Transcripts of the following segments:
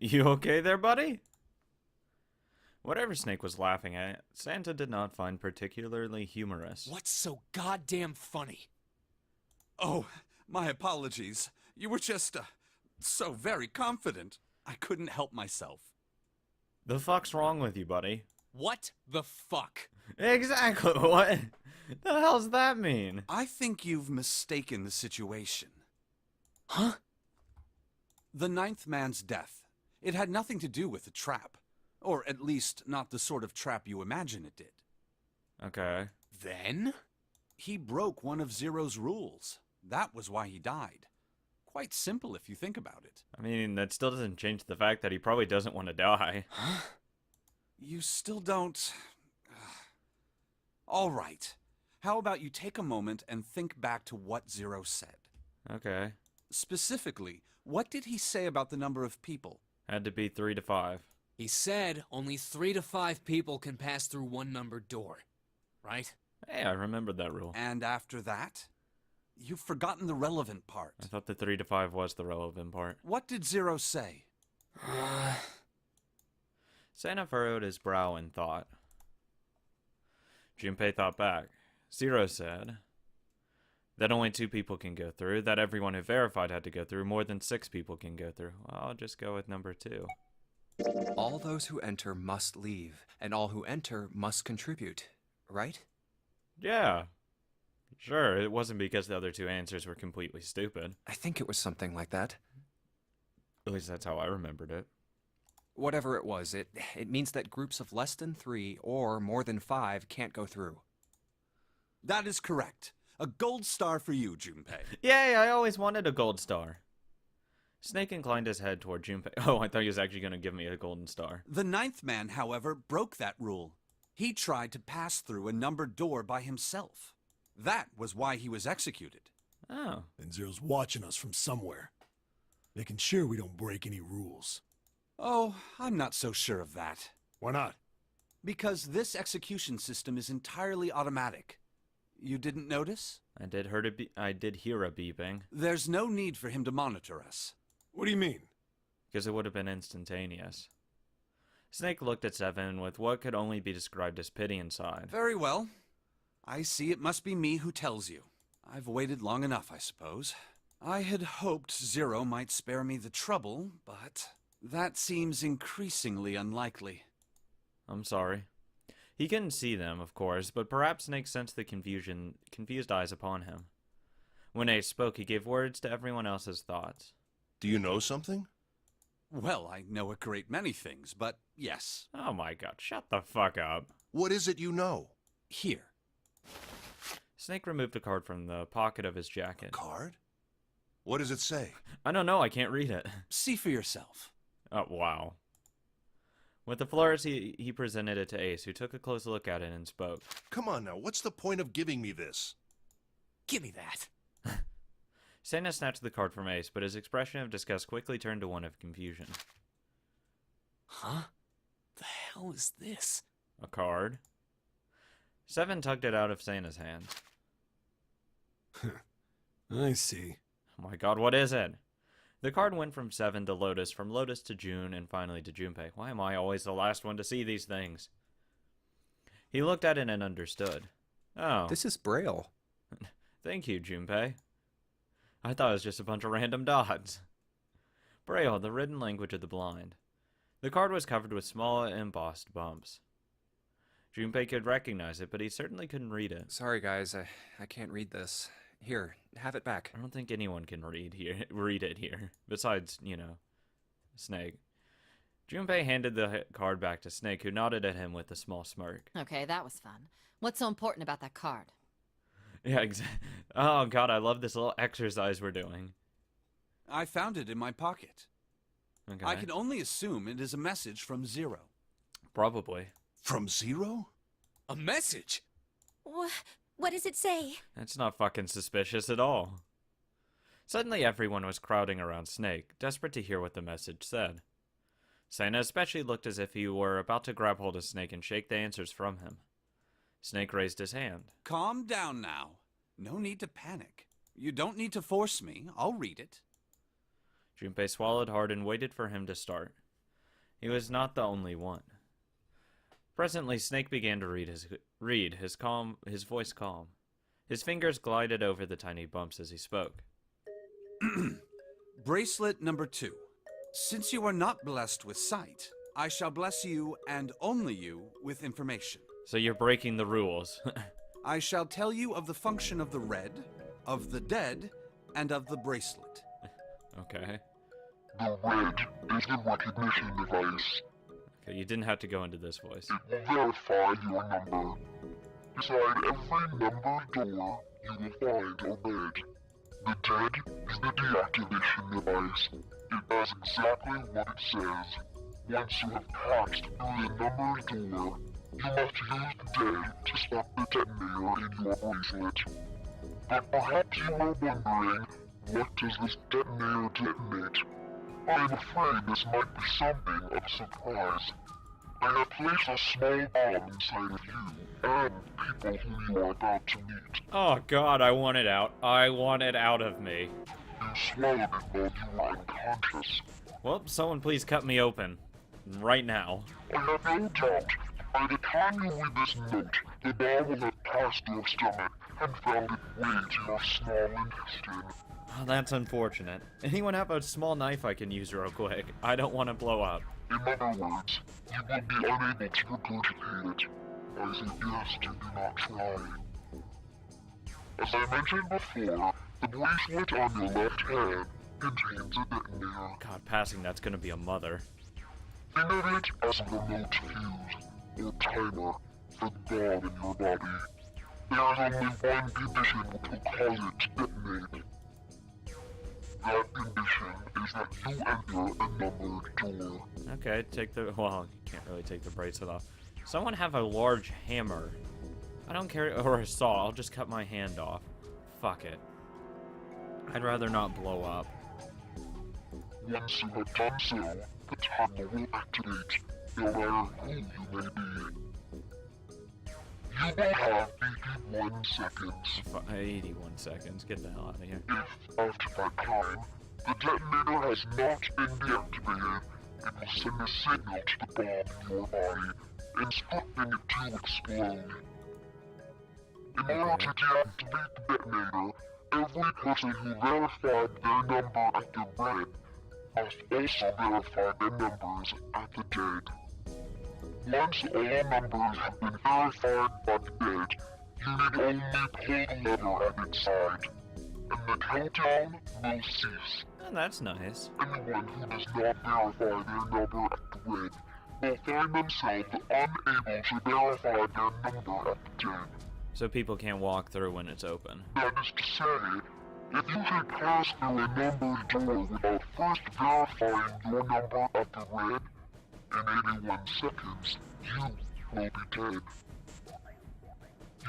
You okay there, buddy? Whatever Snake was laughing at, Santa did not find particularly humorous. What's so goddamn funny? Oh, my apologies. You were just, so very confident. I couldn't help myself. The fuck's wrong with you, buddy? What the fuck? Exactly, what the hell's that mean? I think you've mistaken the situation. Huh? The ninth man's death. It had nothing to do with the trap. Or at least, not the sort of trap you imagine it did. Okay. Then? He broke one of Zero's rules. That was why he died. Quite simple if you think about it. I mean, that still doesn't change the fact that he probably doesn't want to die. Huh? You still don't... All right. How about you take a moment and think back to what Zero said? Okay. Specifically, what did he say about the number of people? Had to be 3 to 5. He said only 3 to 5 people can pass through one numbered door. Right? Hey, I remembered that rule. And after that? You've forgotten the relevant part. I thought the 3 to 5 was the relevant part. What did Zero say? Santa furrowed his brow in thought. Junpei thought back. Zero said that only 2 people can go through, that everyone who verified had to go through, more than 6 people can go through. Well, I'll just go with number 2. All those who enter must leave, and all who enter must contribute, right? Yeah. Sure, it wasn't because the other 2 answers were completely stupid. I think it was something like that. At least that's how I remembered it. Whatever it was, it means that groups of less than 3 or more than 5 can't go through. That is correct. A gold star for you, Junpei. Yay, I always wanted a gold star. Snake inclined his head toward Junpei. Oh, I thought he was actually going to give me a golden star. The ninth man, however, broke that rule. He tried to pass through a numbered door by himself. That was why he was executed. Oh. And Zero's watching us from somewhere, making sure we don't break any rules. Oh, I'm not so sure of that. Why not? Because this execution system is entirely automatic. You didn't notice? I did hear a beeping. There's no need for him to monitor us. What do you mean? Because it would have been instantaneous. Snake looked at Seven with what could only be described as pity inside. Very well. I see it must be me who tells you. I've waited long enough, I suppose. I had hoped Zero might spare me the trouble, but that seems increasingly unlikely. I'm sorry. He couldn't see them, of course, but perhaps Snake sensed the confused eyes upon him. When Ace spoke, he gave words to everyone else's thoughts. Do you know something? Well, I know a great many things, but yes. Oh my god, shut the fuck up. What is it you know? Here. Snake removed a card from the pocket of his jacket. Card? What does it say? I don't know, I can't read it. See for yourself. Oh, wow. With the flourish, he presented it to Ace, who took a close look at it and spoke. Come on now, what's the point of giving me this? Give me that. Santa snatched the card from Ace, but his expression of disgust quickly turned to one of confusion. Huh? The hell is this? A card? Seven tugged it out of Santa's hand. I see. Oh my god, what is it? The card went from Seven to Lotus, from Lotus to June, and finally to Junpei. Why am I always the last one to see these things? He looked at it and understood. Oh. This is Braille. Thank you, Junpei. I thought it was just a bunch of random dots. Braille, the written language of the blind. The card was covered with small embossed bumps. Junpei could recognize it, but he certainly couldn't read it. Sorry, guys, I can't read this. Here, have it back. I don't think anyone can read it here. Besides, Snake. Junpei handed the card back to Snake, who nodded at him with a small smirk. Okay, that was fun. What's so important about that card? Yeah, exactly. Oh god, I love this little exercise we're doing. I found it in my pocket. Okay. I can only assume it is a message from Zero. Probably. From Zero? A message? What does it say? That's not fucking suspicious at all. Suddenly everyone was crowding around Snake, desperate to hear what the message said. Santa especially looked as if he were about to grab hold of Snake and shake the answers from him. Snake raised his hand. Calm down now. No need to panic. You don't need to force me. I'll read it. Junpei swallowed hard and waited for him to start. He was not the only one. Presently, Snake began to read, his voice calm. His fingers glided over the tiny bumps as he spoke. Bracelet number 2. Since you are not blessed with sight, I shall bless you, and only you, with information. So you're breaking the rules. I shall tell you of the function of the red, of the dead, and of the bracelet. Okay. The red is the recognition device. Okay, you didn't have to go into this voice. It will verify your number. Beside every numbered door, you will find a red. The dead is the deactivation device. It does exactly what it says. Once you have passed through the numbered door, you must use the dead to stop the detonator in your bracelet. But perhaps you are wondering, what does this detonator detonate? I am afraid this might be something of a surprise. I have placed a small bomb inside of you and people whom you are about to meet. Oh god, I want it out. I want it out of me. You swallowed it while you were unconscious. Well, someone please cut me open. Right now. I have no doubt, by the time you read this note, the bomb will have passed your stomach and found its way to your small intestine. Oh, that's unfortunate. Anyone have a small knife I can use real quick? I don't want to blow up. In other words, you will be unable to regurgitate it. I suggest you do not try. As I mentioned before, the bracelet on your left hand contains a detonator. God, passing that's gonna be a mother. Think of it as a remote fuse, or timer, for the bomb in your body. There is only one condition which will cause it to detonate. That condition is that you enter a numbered door. Okay, take the... Well, you can't really take the bracelet off. Someone have a large hammer. I don't care... Or a saw. I'll just cut my hand off. Fuck it. I'd rather not blow up. Once you have done so, the timer will activate, no matter who you may be. You will have 81 seconds. 81 seconds. Get the hell out of here. If, after that time, the detonator has not been deactivated, it will send a signal to the bomb in your body, instructing it to explode. In order to deactivate the detonator, every person who verified their number at the red must also verify their numbers at the dead. Once all numbers have been verified by the dead, you need only pull the lever at its side, and the countdown will cease. Oh, that's nice. Anyone who does not verify their number at the red will find themselves unable to verify their number at the dead. So people can't walk through when it's open. That is to say, if you should pass through a numbered door without first verifying your number at the red, in 81 seconds, you will be dead.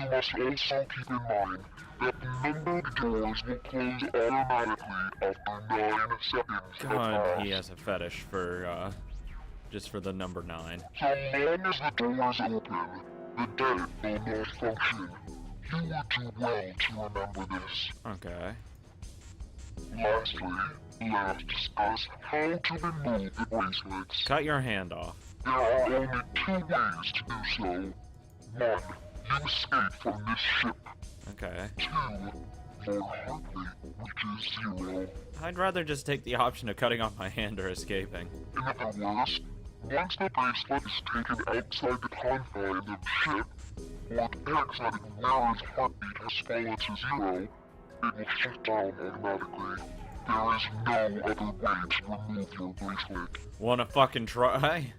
You must also keep in mind that the numbered doors will close automatically after 9 seconds have God, he passed. has a fetish for, just for the number 9. So long as the doors open, the dead will not function. You would do well to remember this. Okay. Lastly, let us discuss how to remove the bracelets. Cut your hand off. There are only 2 ways to do so. 1. You escape from this ship. Okay. 2. Your heart rate reaches 0. I'd rather just take the option of cutting off my hand or escaping. In other words, once the bracelet is taken outside the confines of the ship, or detects that Guevara's heartbeat has fallen to 0, it will shut down automatically. There is no other way to remove your bracelet. Wanna fucking try?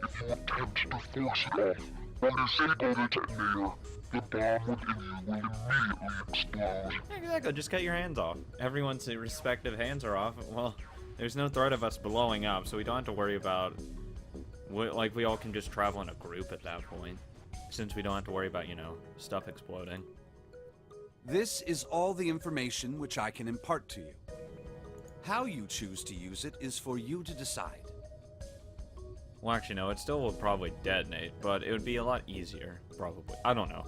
If you attempt to force it off, or disable the detonator, the bomb within you will immediately explode. Exactly, just cut your hands off. Everyone's respective hands are off. Well, there's no threat of us blowing up, so we don't have to worry about... Like, we all can just travel in a group at that point. Since we don't have to worry about, you know, stuff exploding. This is all the information which I can impart to you. How you choose to use it is for you to decide. Well, actually, no, it still will probably detonate, but it would be a lot easier. Probably. I don't know.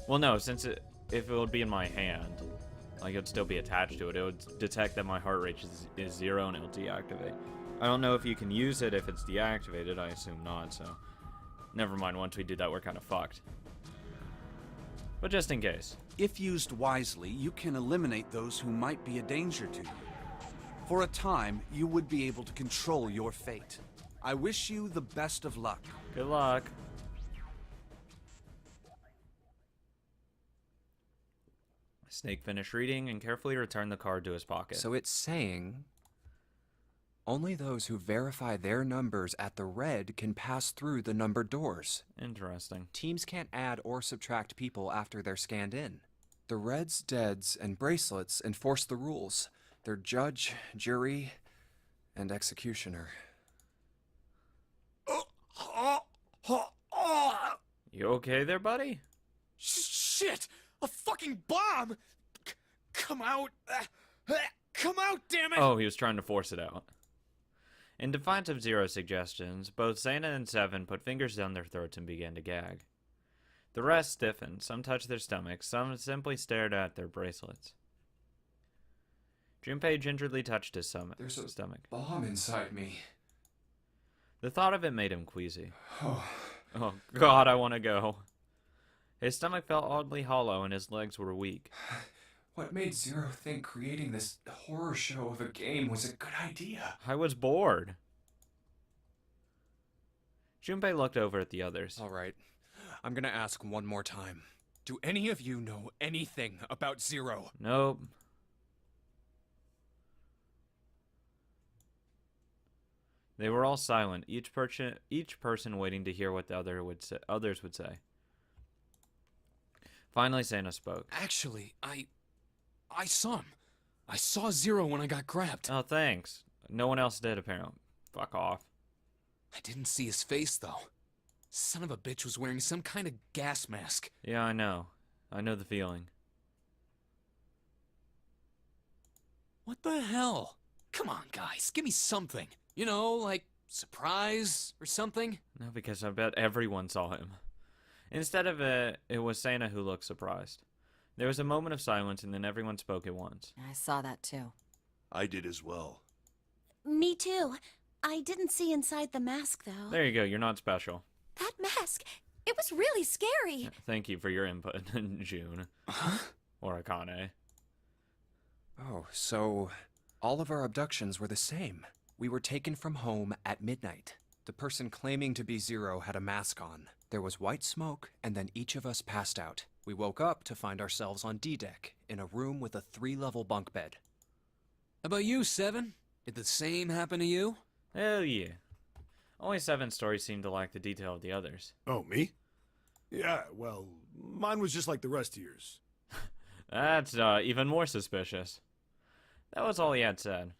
Well, no, since if it would be in my hand, like, it would still be attached to it. It would detect that my heart rate is 0 and it'll deactivate. I don't know if you can use it if it's deactivated. I assume not, so never mind. Once we do that, we're kind of fucked. But just in case. If used wisely, you can eliminate those who might be a danger to you. For a time, you would be able to control your fate. I wish you the best of luck. Good luck. Snake finished reading and carefully returned the card to his pocket. So it's saying only those who verify their numbers at the red can pass through the numbered doors. Interesting. Teams can't add or subtract people after they're scanned in. The reds, deads, and bracelets enforce the rules. They're judge, jury, and executioner. You okay there, buddy? Shit! A fucking bomb! Come out! Come out, damn it! Oh, he was trying to force it out. In defiance of Zero's suggestions, both Sana and Seven put fingers down their throats and began to gag. The rest stiffened, some touched their stomachs, some simply stared at their bracelets. Junpei gingerly touched his stomach. Bomb inside me. The thought of it made him queasy. Oh, God, I want to go. His stomach felt oddly hollow and his legs were weak. What made Zero think creating this horror show of a game was a good idea? I was bored. Junpei looked over at the others. All right, I'm gonna ask one more time. Do any of you know anything about Zero? Nope. They were all silent, each person waiting to hear what the others would say. Finally, Sana spoke. Actually, I saw him. I saw Zero when I got grabbed. Oh, thanks. No one else did, apparently. Fuck off. I didn't see his face, though. Son of a bitch was wearing some kind of gas mask. Yeah, I know. I know the feeling. What the hell? Come on, guys, give me something. You know, like surprise or something? No, because I bet everyone saw him. Instead of it was Sana who looked surprised. There was a moment of silence, and then everyone spoke at once. I saw that too. I did as well. Me too. I didn't see inside the mask, though. There you go, you're not special. That mask, it was really scary. Thank you for your input, June. Or Akane. Oh, so all of our abductions were the same. We were taken from home at midnight. The person claiming to be Zero had a mask on. There was white smoke, and then each of us passed out. We woke up to find ourselves on D-Deck, in a room with a 3-level bunk bed. How about you, Seven? Did the same happen to you? Hell yeah. Only Seven's story seemed to lack the detail of the others. Oh, me? Yeah, well, mine was just like the rest of yours. That's even more suspicious. That was all he had said.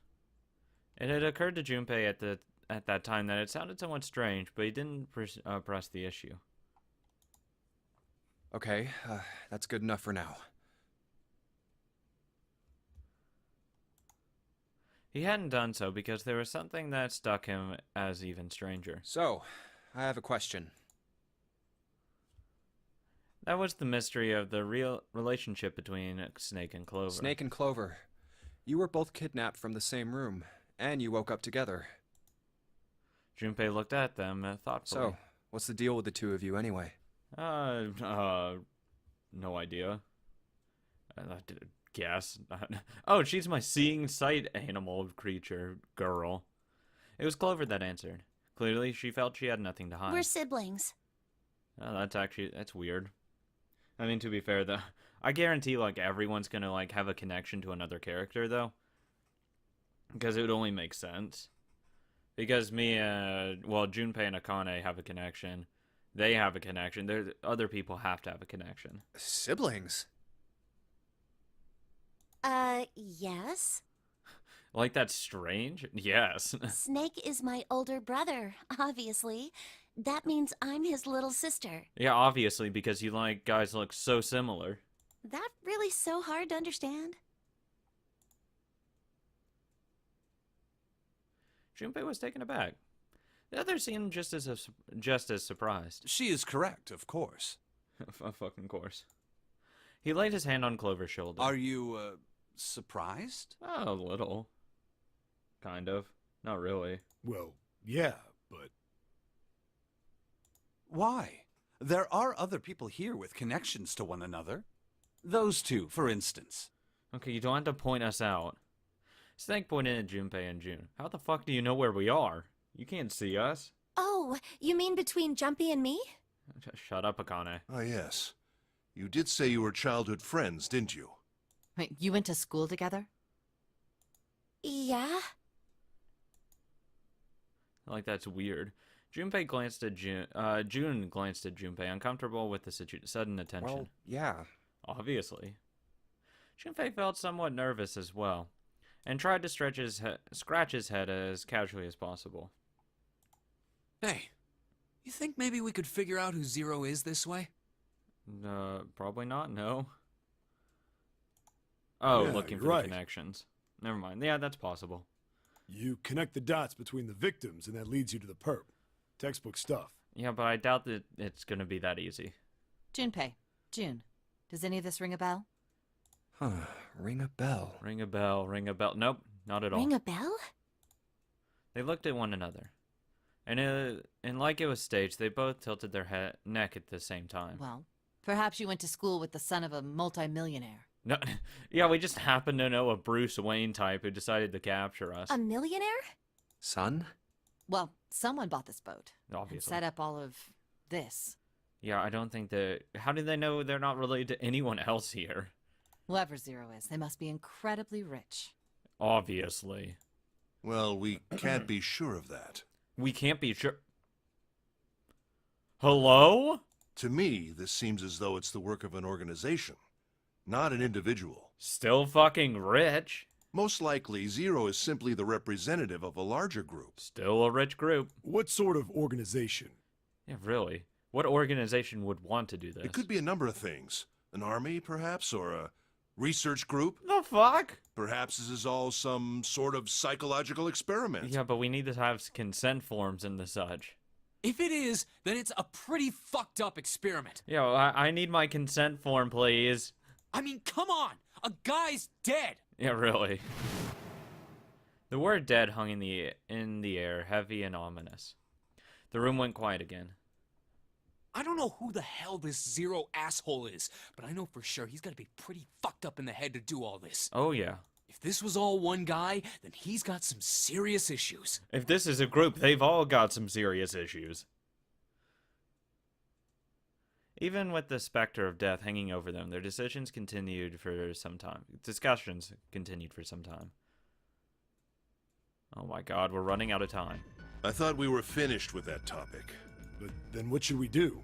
It had occurred to Junpei at that time that it sounded somewhat strange, but he didn't press the issue. Okay, that's good enough for now. He hadn't done so because there was something that struck him as even stranger. So, I have a question. That was the mystery of the real relationship between Snake and Clover. Snake and Clover, you were both kidnapped from the same room, and you woke up together. Junpei looked at them thoughtfully. So, what's the deal with the two of you anyway? No idea. I did guess. Oh, she's my seeing sight animal creature girl. It was Clover that answered. Clearly, she felt she had nothing to hide. We're siblings. Oh, that's weird. I mean, to be fair, though, I guarantee, like, everyone's gonna, like, have a connection to another character, though. Because it would only make sense. Because Junpei and Akane have a connection. They have a connection. Other people have to have a connection. Siblings? Yes. Like, that's strange? Yes. Snake is my older brother, obviously. That means I'm his little sister. Yeah, obviously, because you guys look so similar. That really so hard to understand? Junpei was taken aback. The others seemed just as surprised. She is correct, of course. Of fucking course. He laid his hand on Clover's shoulder. Are you, surprised? Oh, a little. Kind of. Not really. Well, yeah, but Why? There are other people here with connections to one another. Those two, for instance. Okay, you don't have to point us out. Snake pointed at Junpei and June. How the fuck do you know where we are? You can't see us. Oh, you mean between Jumpy and me? Shut up, Akane. Ah, yes. You did say you were childhood friends, didn't you? Wait, you went to school together? Yeah. Like, that's weird. Junpei glanced at June glanced at Junpei, uncomfortable with the sudden attention. Well, yeah. Obviously. Junpei felt somewhat nervous as well, and tried to scratch his head as casually as possible. Hey, you think maybe we could figure out who Zero is this way? Probably not, no. Oh, Yeah, looking you're for right. the connections. Never mind. Yeah, that's possible. you connect the dots between the victims and that leads you to the perp. Textbook stuff. Yeah, but I doubt that it's gonna be that easy. Junpei. June. Does any of this ring a bell? Huh. Ring a bell. Ring a bell, ring a bell. Nope, not at all. Ring a bell? They looked at one another. And like it was staged, they both tilted their neck at the same time. Well, perhaps you went to school with the son of a multimillionaire. No, yeah, we just happened to know a Bruce Wayne type who decided to capture us. A millionaire? Son? Well, someone bought this boat. And Obviously. set up all of this. Yeah, I don't think that... How do they know they're not related to anyone else here? Whoever Zero is, they must be incredibly rich. Obviously. Well, we can't be sure of that. We can't be sure... Hello? To me, this seems as though it's the work of an organization, not an individual. Still fucking rich. Most likely, Zero is simply the representative of a larger group. Still a rich group. What sort of organization? Yeah, really. What organization would want to do this? It could be a number of things. An army, perhaps, or a research group. The fuck? Perhaps this is all some sort of psychological experiment. Yeah, but we need to have consent forms and the such. If it is, then it's a pretty fucked up experiment. Yeah, well, I need my consent form, please. I mean, come on! A guy's dead! Yeah, really. The word dead hung in the air, heavy and ominous. The room went quiet again. I don't know who the hell this Zero asshole is, but I know for sure he's gotta be pretty fucked up in the head to do all this. Oh, yeah. If this was all one guy, then he's got some serious issues. If this is a group, they've all got some serious issues. Even with the specter of death hanging over them, their discussions continued for some time. Oh my god, we're running out of time. I thought we were finished with that topic. But then what should we do?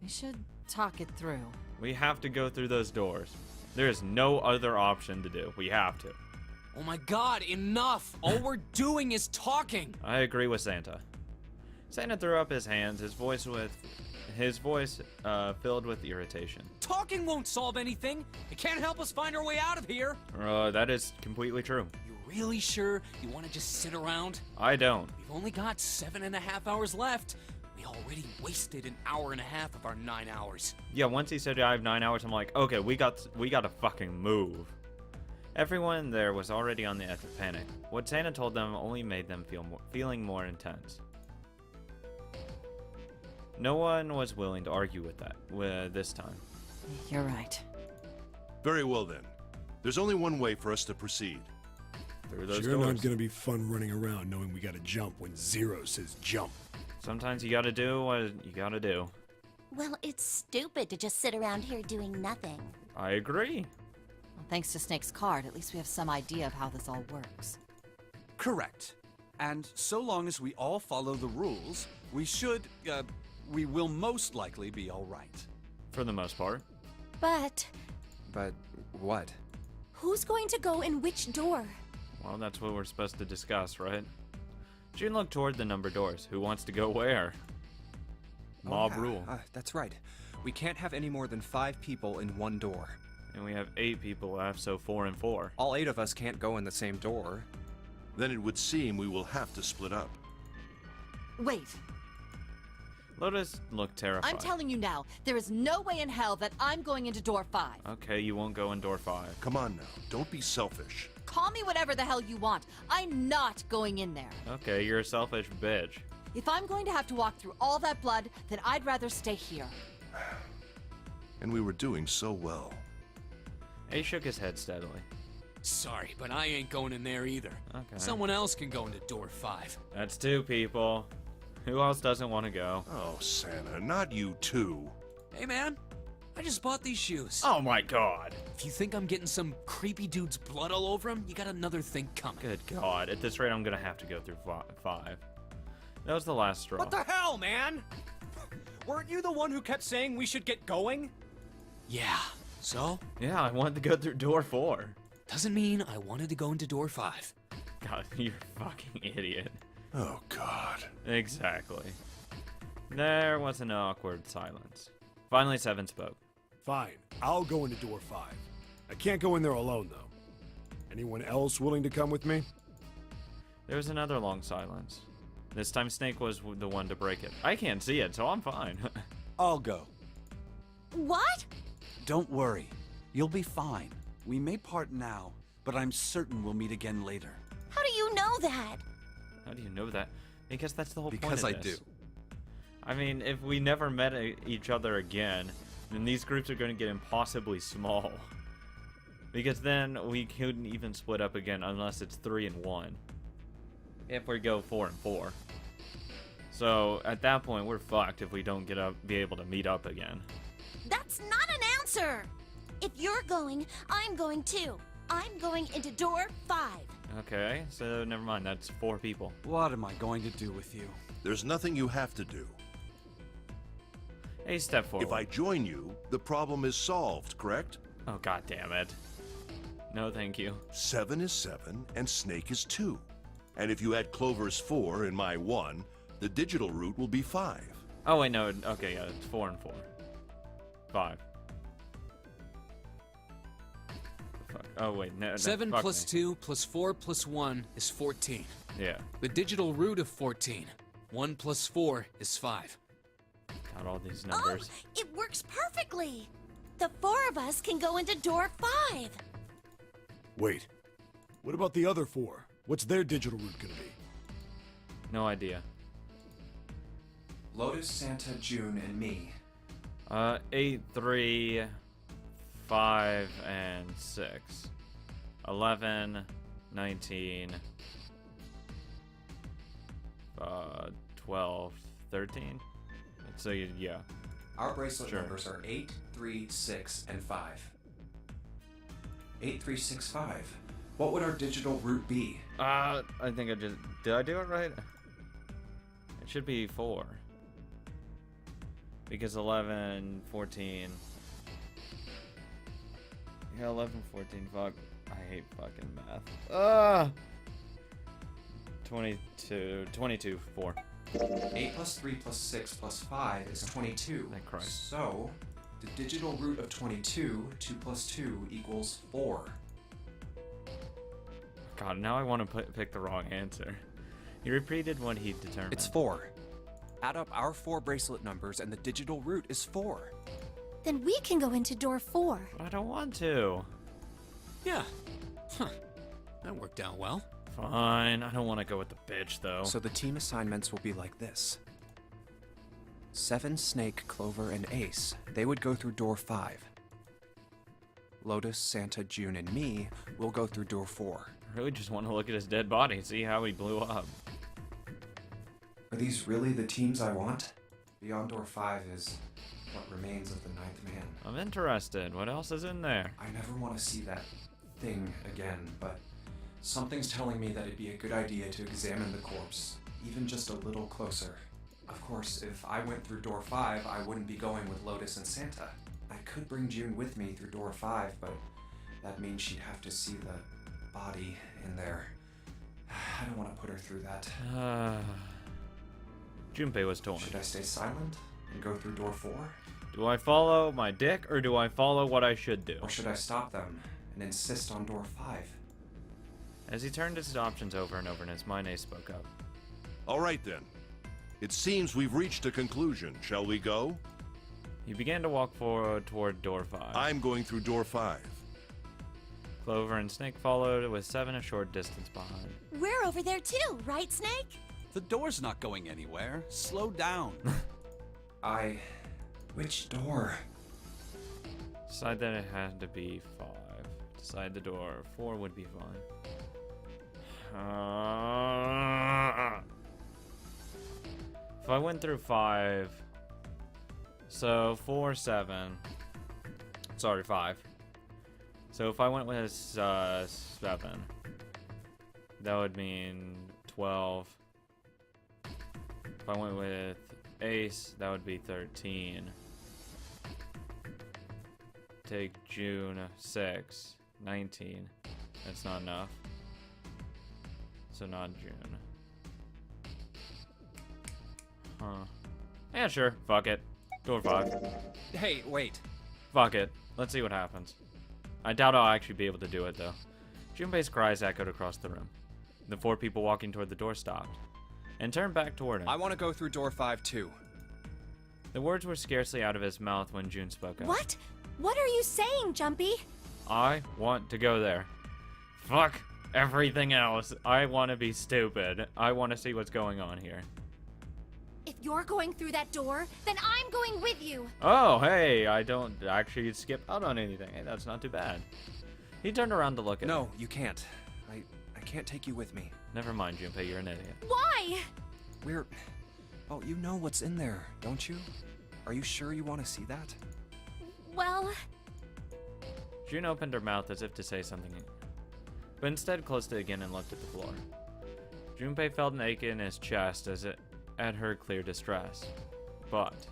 We should talk it through. We have to go through those doors. There is no other option to do. We have to. Oh my god, enough! All we're doing is talking! I agree with Santa. Santa threw up his hands, his voice filled with irritation. Talking won't solve anything! It can't help us find our way out of here! That is completely true. You really sure you want to just sit around? I don't. We've only got 7.5 hours left. We already wasted an hour and a half of our 9 hours. Yeah, once he said I have 9 hours, I'm like, okay, we got to fucking move. Everyone there was already on the edge of panic. What Santa told them only made them feeling more intense. No one was willing to argue with this time. You're right. Very well then. There's only one way for us to proceed. Through those Sure doors. not gonna be fun running around knowing we gotta jump when Zero says jump. Sometimes you gotta do what you gotta do. Well, it's stupid to just sit around here doing nothing. I agree. Well, thanks to Snake's card, at least we have some idea of how this all works. Correct. And so long as we all follow the rules, we will most likely be all right. For the most part. But But what? who's going to go in which door? Well, that's what we're supposed to discuss, right? June looked toward the number doors. Who wants to go where? Oh, Mob yeah. rule. That's right. We can't have any more than 5 people in one door. And we have 8 people left, so 4 and 4. All 8 of us can't go in the same door. Then it would seem we will have to split up. Wait. Lotus looked terrified. I'm telling you now, there is no way in hell that I'm going into door 5. Okay, you won't go in door 5. Come on now, don't be selfish. Call me whatever the hell you want. I'm not going in there. Okay, you're a selfish bitch. If I'm going to have to walk through all that blood, then I'd rather stay here. And we were doing so well. Ace shook his head steadily. Sorry, but I ain't going in there either. Okay. Someone else can go into door 5. That's 2 people. Who else doesn't want to go? Oh, Santa, not you too. Hey, man. I just bought these shoes. Oh my god. If you think I'm getting some creepy dude's blood all over him, you got another thing coming. Good god. At this rate, I'm gonna have to go through 5. That was the last straw. What the hell, man? Weren't you the one who kept saying we should get going? Yeah. So? Yeah, I wanted to go through door 4. Doesn't mean I wanted to go into door 5. God, you're a fucking idiot. Oh, God. Exactly. There was an awkward silence. Finally, Seven spoke. Fine, I'll go into door 5. I can't go in there alone, though. Anyone else willing to come with me? There was another long silence. This time, Snake was the one to break it. I can't see it, so I'm fine. I'll go. What? Don't worry. You'll be fine. We may part now, but I'm certain we'll meet again later. How do you know that? How do you know that? Because that's the whole point Because of I this. do. I mean, if we never met each other again, then these groups are going to get impossibly small. Because then we couldn't even split up again unless it's 3 and 1. If we go 4 and 4. So at that point, we're fucked if we don't be able to meet up again. That's not an answer! If you're going, I'm going too. I'm going into door 5. Okay, so never mind. That's 4 people. What am I going to do with you? There's nothing you have to do. Hey, step forward. If I join you, the problem is solved, correct? Oh, god damn it. No, thank you. 7 is 7, and Snake is 2. And if you add Clover's 4 and my 1, the digital route will be 5. Oh, wait, no. Okay, yeah, it's 4 and 4. 5. Fuck. Oh, wait, no. 7 fuck plus me. 2 plus 4 plus 1 is 14. Yeah. The digital root of 14. 1 plus 4 is 5. Got all these Oh, numbers. it works perfectly. The 4 of us can go into door 5. Wait, what about the other 4? What's their digital route gonna be? No idea. Lotus, Santa, June, and me. 8, 3, 5, and 6. 11, 19, 12, 13. So, yeah. Our bracelet Sure. numbers are 8, 3, 6, and 5. 8, 3, 6, 5. What would our digital route be? I think did I do it right? It should be 4. Because 11, 14. Yeah, 11, 14, fuck. I hate fucking math. 22, 4. 8 plus 3 plus 6 plus 5 is 22. Thank Christ. So, the digital root of 22, 2 plus 2 equals 4. God, now I want to pick the wrong answer. He repeated what he determined. It's 4. Add up our 4 bracelet numbers and the digital root is 4. Then we can go into door 4. But I don't want to. Yeah. Huh. That worked out well. Fine, I don't want to go with the bitch, though. So the team assignments will be like this. 7, Snake, Clover, and Ace. They would go through door 5. Lotus, Santa, June, and me will go through door 4. I really just want to look at his dead body and see how he blew up. Are these really the teams I want? Beyond door 5 is what remains of the 9th man. I'm interested. What else is in there? I never want to see that thing again, but something's telling me that it'd be a good idea to examine the corpse, even just a little closer. Of course, if I went through door 5, I wouldn't be going with Lotus and Santa. I could bring June with me through door 5, but that means she'd have to see the body in there. I don't want to put her through that. Junpei was torn. Should I stay silent and go through door 4? Do I follow my dick, or do I follow what I should do? Or should I stop them and insist on door 5? As he turned his options over and over in his mind, Ace spoke up. All right then. It seems we've reached a conclusion. Shall we go? You began to walk forward toward door 5. I'm going through door 5. Clover and Snake followed, with 7 a short distance behind. We're over there too, right, Snake? The door's not going anywhere. Slow down. Which door? Decide that it had to be 5. Decide the door 4 would be fine. If I went through 5, so 4, 7. Sorry, 5. So if I went with 7, that would mean 12. If I went with Ace, that would be 13. Take June 6, 19. That's not enough. So not June. Huh. Yeah, sure. Fuck it. Door 5. Hey, wait. Fuck it. Let's see what happens. I doubt I'll actually be able to do it, though. Junpei's cries echoed across the room. The 4 people walking toward the door stopped and turned back toward him. I want to go through door 5 too. The words were scarcely out of his mouth when June spoke up. What? What are you saying, Jumpy? I want to go there. Fuck everything else. I want to be stupid. I want to see what's going on here. If you're going through that door, then I'm going with you. Oh, hey, I don't actually skip out on anything. Hey, that's not too bad. He turned around to look at No, her. you can't. I can't take you with me. Never mind, Junpei, you're an idiot. Why? Oh, you know what's in there, don't you? Are you sure you want to see that? Well, June opened her mouth as if to say something, but instead closed it again and looked at the floor. Junpei felt an ache in his chest at her clear distress. But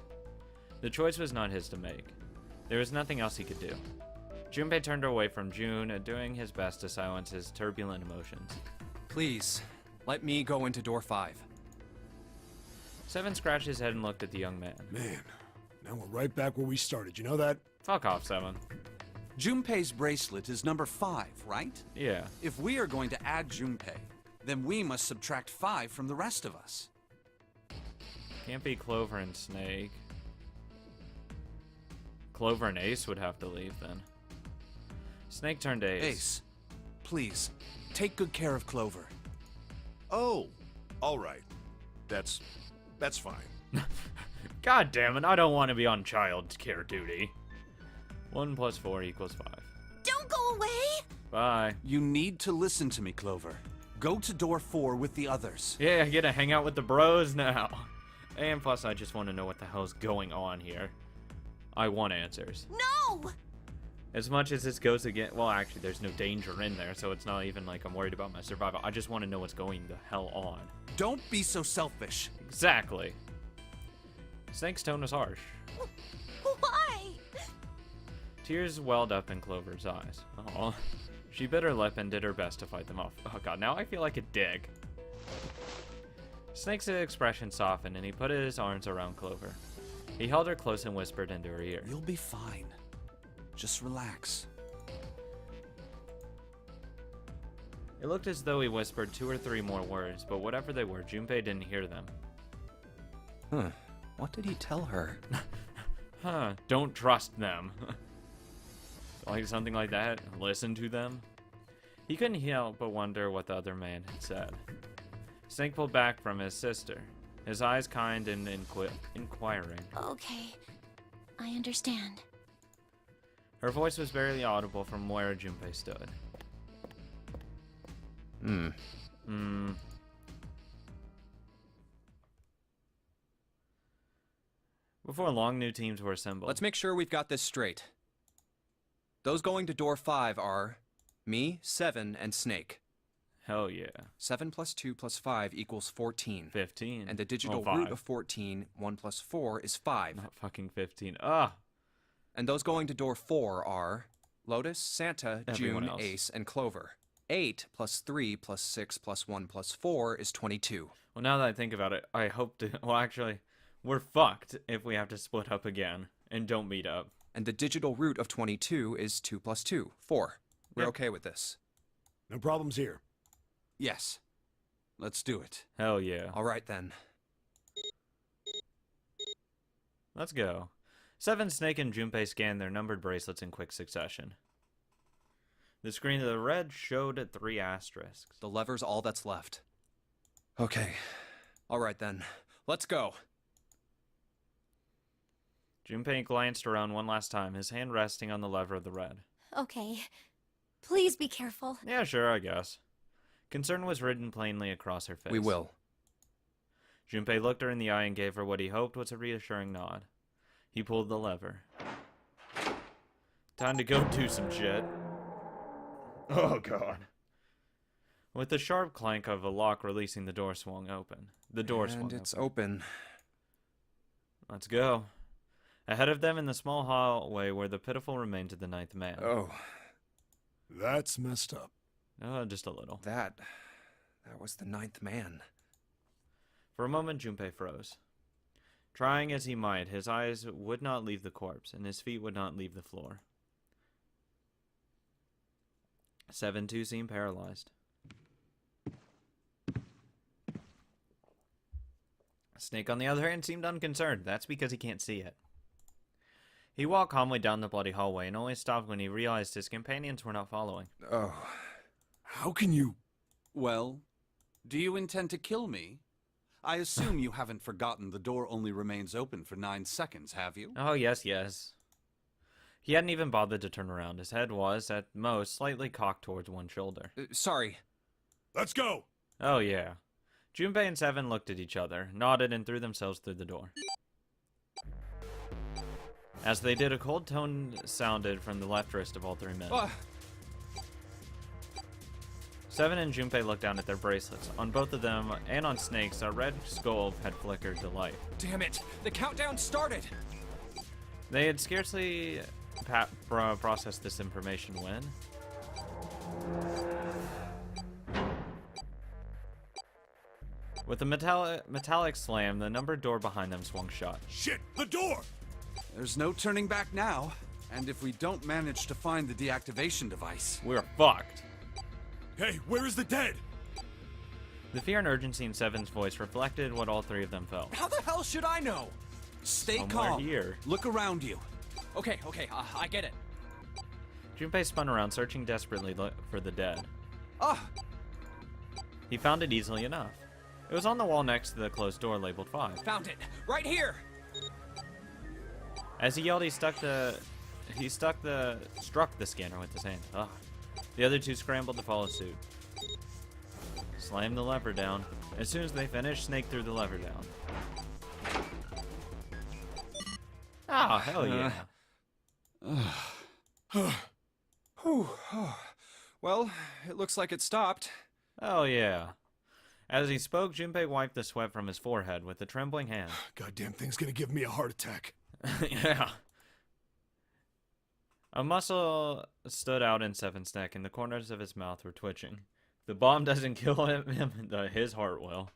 the choice was not his to make. There was nothing else he could do. Junpei turned away from June, doing his best to silence his turbulent emotions. Please, let me go into door 5. 7 scratched his head and looked at the young man. Man, now we're right back where we started. You know that? Fuck off, 7. Junpei's bracelet is number 5, right? Yeah. If we are going to add Junpei, then we must subtract 5 from the rest of us. Can't be Clover and Snake. Clover and Ace would have to leave then. Snake turned to Ace. Ace, please, take good care of Clover. Oh, all right. That's fine. God damn it, I don't want to be on child care duty. 1 + 4 = 5. don't go away. Bye. You need to listen to me, Clover. Go to door 4 with the others. Yeah, I get to hang out with the bros now. And plus, I just want to know what the hell's going on here. I want answers. No! As much as this goes again, well, actually, there's no danger in there, so it's not even like I'm worried about my survival. I just want to know what's going the hell on. Don't be so selfish. Exactly. Snake's tone was harsh. Why? Tears welled up in Clover's eyes. Aw. She bit her lip and did her best to fight them off. Oh god, now I feel like a dick. Snake's expression softened and he put his arms around Clover. He held her close and whispered into her ear. You'll be fine. Just relax. It looked as though he whispered 2 or 3 more words, but whatever they were, Junpei didn't hear them. Huh. What did he tell her? Huh, don't trust them. Like something like that? Listen to them? He couldn't help but wonder what the other man had said. Snake pulled back from his sister, his eyes kind and inquiring. Okay, I understand. Her voice was barely audible from where Junpei stood. Before long, new teams were assembled. Let's make sure we've got this straight. Those going to door 5 are me, 7, and Snake. Hell yeah. 7 + 2 + 5 = 14. 15. And the digital Well, root 5. of 14, 1 + 4 is 5. Not fucking 15. Ugh. And those going to door 4 are Lotus, Santa, Everyone June, else. Ace, and Clover. 8 + 3 + 6 + 1 + 4 is 22. Well, now that I think about it, I hope to... Well, actually, we're fucked if we have to split up again and don't meet up. And the digital root of 22 is 2 + 2, 4. We're Yep. okay with this. No problems here. Yes. Let's do it. Hell yeah. All right then. Let's go. Seven, Snake, and Junpei scanned their numbered bracelets in quick succession. The screen of the red showed 3 asterisks. The lever's all that's left. Okay. All right then. Let's go. Junpei glanced around one last time, his hand resting on the lever of the red. Okay. Please be careful. Yeah, sure, I guess. Concern was written plainly across her face. We will. Junpei looked her in the eye and gave her what he hoped was a reassuring nod. He pulled the lever. Time to go do some shit. Oh, God. With the sharp clank of a lock releasing, the door swung open. The door swung And it's open. open. Let's go. Ahead of them in the small hallway were the pitiful remains of the 9th man. Oh, That's messed up. Just a little. that was the 9th man. For a moment, Junpei froze. Trying as he might, his eyes would not leave the corpse, and his feet would not leave the floor. 7 too seemed paralyzed. Snake, on the other hand, seemed unconcerned. That's because he can't see it. He walked calmly down the bloody hallway and only stopped when he realized his companions were not following. Oh, How can you... Well, do you intend to kill me? I assume you haven't forgotten the door only remains open for 9 seconds, have you? Oh, yes, yes. He hadn't even bothered to turn around. His head was, at most, slightly cocked towards one shoulder. sorry. Let's go! Oh, yeah. Junpei and Seven looked at each other, nodded, and threw themselves through the door. As they did, a cold tone sounded from the left wrist of all 3 men. Seven and Junpei looked down at their bracelets. On both of them, and on Snake's, a red skull had flickered to life. Damn it! The countdown started! They had scarcely processed this information when... With a metallic slam, the numbered door behind them swung shut. Shit! The door! There's no turning back now. And if we don't manage to find the deactivation device... We're fucked. Hey, where is the dead? The fear and urgency in Seven's voice reflected what all 3 of them felt. How the hell should I know? Stay Somewhere calm. here. Look around you. Okay, I get it. Junpei spun around, searching desperately for the dead. Ah! He found it easily enough. It was on the wall next to the closed door labeled 5. Found it! Right here! As he yelled, he struck the scanner with his hand. Ugh. The other 2 scrambled to follow suit. Slammed the lever down. As soon as they finished, Snake threw the lever down. Ah, hell yeah. Whew. Well, it looks like it stopped. Oh yeah. As he spoke, Junpei wiped the sweat from his forehead with a trembling hand. Goddamn thing's gonna give me a heart attack. Yeah. A muscle stood out in Seven's neck, and the corners of his mouth were twitching. If the bomb doesn't kill him, his heart will.